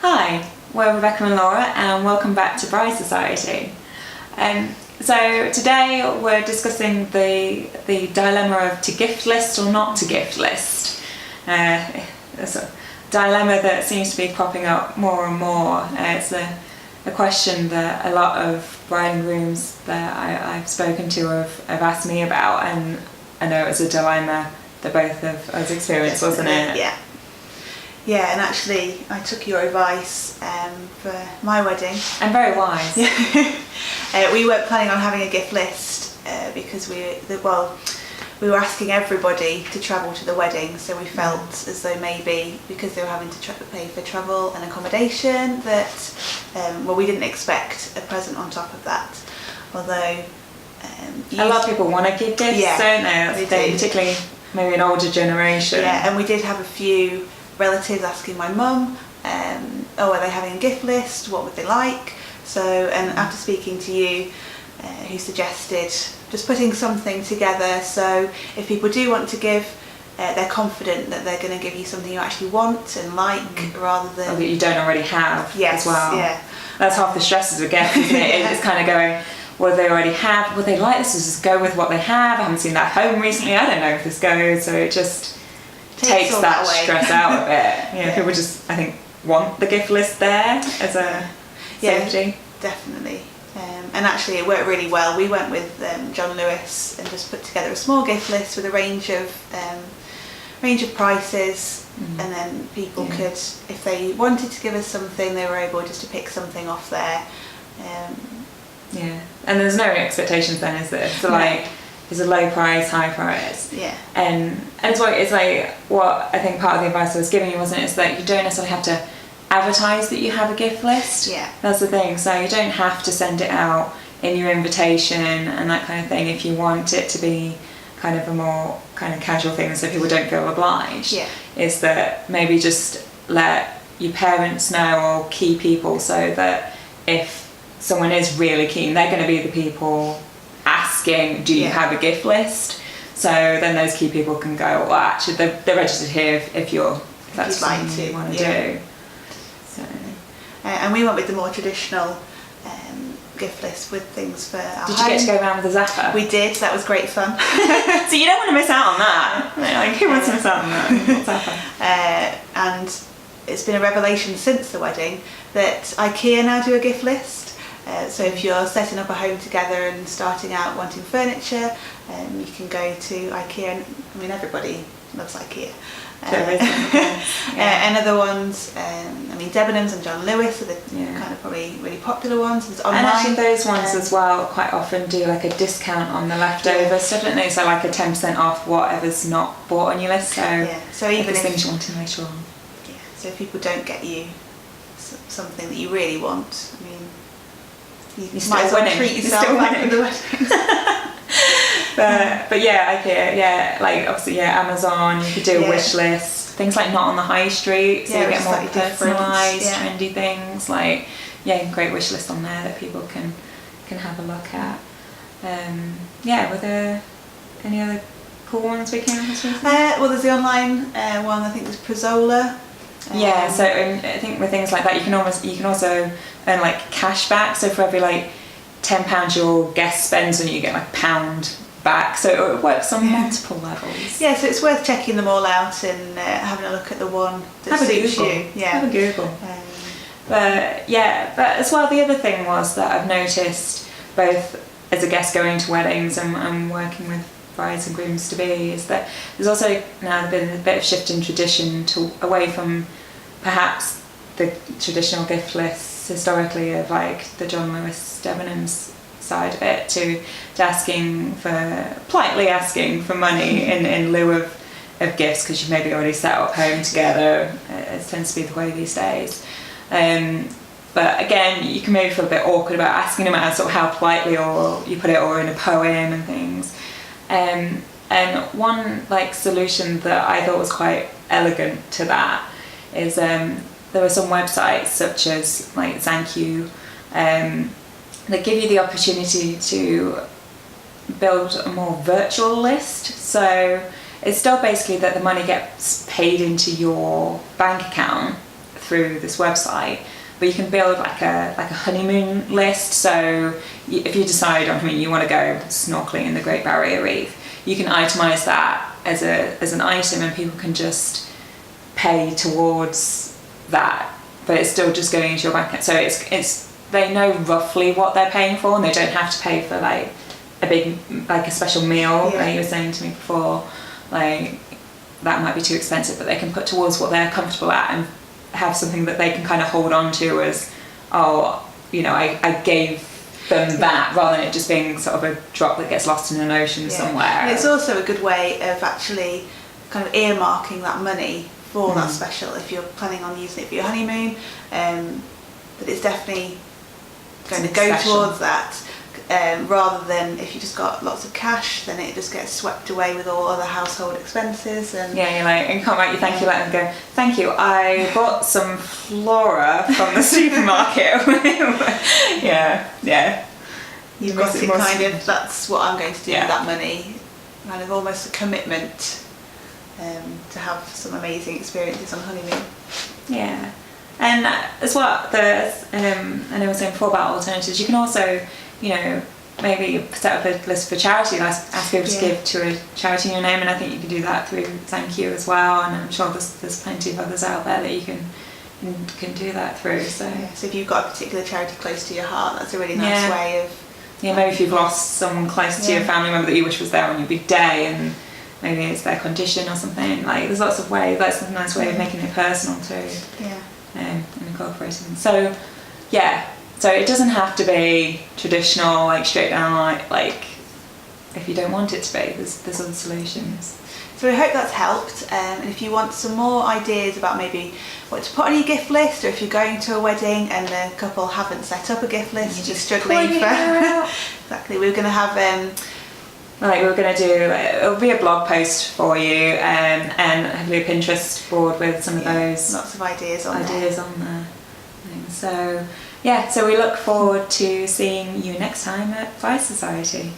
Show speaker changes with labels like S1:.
S1: Hi, we're Rebecca and Laura and welcome back to Bride Society. So today we're discussing the dilemma of to gift list or not to gift list. It's a dilemma that seems to be cropping up more and more. It's a question that a lot of bride and grooms that I've spoken to have asked me about, and I know it's a dilemma that both of us experienced, wasn't it?
S2: Yeah, and actually I took your advice for my wedding.
S1: And very wise.
S2: We weren't planning on having a gift list because we were asking everybody to travel to the wedding, so we felt as though maybe because they were having to pay for travel and accommodation that we didn't expect a present on top of that. Although
S1: a lot of people want to give gifts, don't they?
S2: They do.
S1: Particularly maybe an older generation.
S2: Yeah, and we did have a few relatives asking my mum, are they having a gift list? What would they like? So, and after speaking to you, who suggested just putting something together, so if people do want to give, they're confident that they're going to give you something you actually want and like, rather than...
S1: Or that you don't already have as well.
S2: Yeah.
S1: That's half the stress of a gift, isn't it?
S2: Yeah.
S1: It's kind of going, what do they already have? Would they like this? Just go with what they have. I haven't seen that home recently. I don't know if this goes. So it just takes that stress out a bit. Yeah, people just, I think, want the gift list there as a safety.
S2: Definitely. And actually it worked really well. We went with John Lewis and just put together a small gift list with a range of prices, and then people could, if they wanted to give us something, they were able just to pick something off there.
S1: And there's no expectations then, is there? So like, there's a low price, high price.
S2: Yeah.
S1: And it's like what I think part of the advice I was giving you, wasn't it, is that you don't necessarily have to advertise that you have a gift list.
S2: Yeah.
S1: That's the thing. So you don't have to send it out in your invitation and that kind of thing if you want it to be kind of a more kind of casual thing so people don't feel obliged.
S2: Yeah.
S1: Is that maybe just let your parents know or key people, so that if someone is really keen, they're going to be the people asking, do you have a gift list? So then those key people can go, well, actually they're registered here if that's something you want to do. So.
S2: And we went with the more traditional gift list with things for our
S1: Did you get to go around with a zapper?
S2: We did, that was great fun.
S1: So you don't want to miss out on that. Like, who wants to miss out on that? Zapper.
S2: And it's been a revelation since the wedding that IKEA now do a gift list. So if you're setting up a home together and starting out wanting furniture, you can go to IKEA. I mean, everybody loves IKEA. And other ones, Debenhams and John Lewis are the kind of probably really popular ones. There's online.
S1: And actually those ones as well quite often do like a discount on the leftover stuff, don't they? So like a 10% off whatever's not bought on your list. So even if things you want to make sure.
S2: Yeah. So if people don't get you something that you really want, I mean, you might as well treat yourself after the wedding.
S1: But IKEA, like obviously Amazon, you could do a wish list, things like not on the high street, so you get more personalised, trendy things, like great wish list on there that people can have a look at. Were there any other cool ones we came across recently?
S2: Well, there's the online one, I think there's Prezzola.
S1: So I think with things like that you can also earn like cash back, so for every like £10 your guest spends on you get like £1 back, so it works on multiple levels.
S2: Yeah, so it's worth checking them all out and having a look at the one that suits you.
S1: Have a Google. But as well, the other thing was that I've noticed, both as a guest going to weddings and working with brides and grooms to be, is that there's also now been a bit of shift in tradition away from perhaps the traditional gift lists historically of like the John Lewis Debenhams side of it to politely asking for money in lieu of gifts, because you've maybe already set up home together. It tends to be the way these days. But again, you can maybe feel a bit awkward about asking them out, sort of how politely, or you put it or in a poem and things. And one like solution that I thought was quite elegant to that is there are some websites such as like Thank.you that give you the opportunity to build a more virtual list. So it's still basically that the money gets paid into your bank account through this website. But you can build like a honeymoon list. So if you decide, I mean, you want to go snorkeling in the Great Barrier Reef, you can itemize that as an item, and people can just pay towards that. But it's still just going into your bank account. So it's they know roughly what they're paying for, and they don't have to pay for like a special meal.
S2: Yeah.
S1: Like you were saying to me before, like that might be too expensive, but they can put towards what they're comfortable at and have something that they can kind of hold on to as, oh, you know, I gave them that, rather than it just being sort of a drop that gets lost in an ocean somewhere.
S2: And it's also a good way of actually kind of earmarking that money for that special if you're planning on using it for your honeymoon. But it's definitely going to go
S1: special
S2: towards that. Rather than if you just got lots of cash, then it just gets swept away with all other household expenses. And
S1: yeah, you're like, you can't write your thank you letter and go, thank you, I bought some flora from the supermarket. yeah.
S2: You've got it kind of, that's what I'm going to do with that money. Kind of almost a commitment to have some amazing experiences on honeymoon.
S1: Yeah. And as well, I know I was saying before about alternatives, you can also, you know, maybe set up a list for charity, ask people to give to a charity in your name, and I think you can do that through Thank You as well, and I'm sure there's plenty of others out there that you can do that through. So
S2: if you've got a particular charity close to your heart, that's a really nice way of...
S1: Yeah, maybe if you've lost someone close to your family member that you wish was there on your big day, and maybe it's their condition or something, like there's lots of ways, that's a nice way of making it personal too. And incorporating. So so it doesn't have to be traditional, like straight down, like if you don't want it to be, there's other solutions.
S2: So we hope that's helped, and if you want some more ideas about maybe what to put on your gift list, or if you're going to a wedding and the couple haven't set up a gift list, just struggling for exactly, we're going to have
S1: we're going to do, it'll be a blog post for you, and hopefully a Pinterest board with some of those
S2: lots of ideas on
S1: there. So so we look forward to seeing you next time at Fire Society.